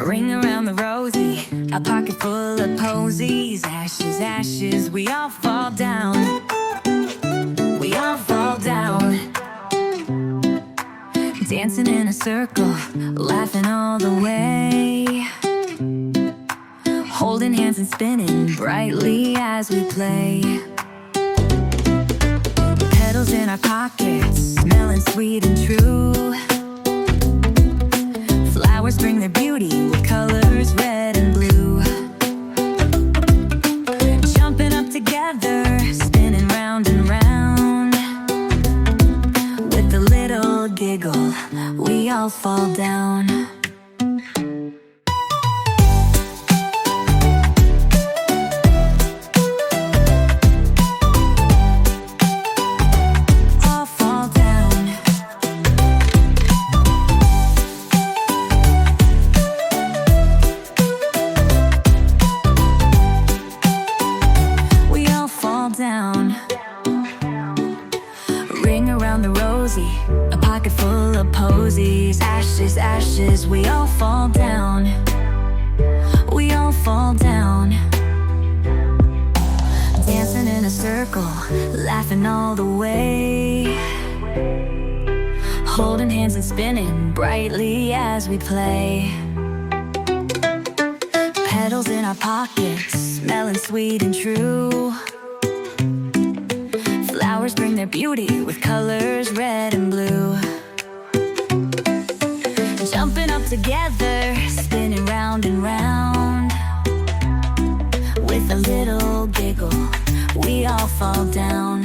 Ring around the Rosie, a pocket full of posies. Ashes, ashes, we all fall down. We all fall down. Dancing in a circle, laughing all the way. Holding hands and spinning brightly as we play. Petals in our pockets, smelling sweet and true. Flowers bring their beauty with colors red and blue. Jumping up together, spinning round and round. With a little giggle, we all fall down. Down. Ring around the Rosie, a pocket full of posies. Ashes, ashes, we all fall down. We all fall down. Dancing in a circle, laughing all the way. Holding hands and spinning brightly as we play. Petals in our pockets, smelling sweet and true. Flowers bring their beauty with colors red and blue. Jumping up together, spinning round and round. With a little giggle, we all fall down.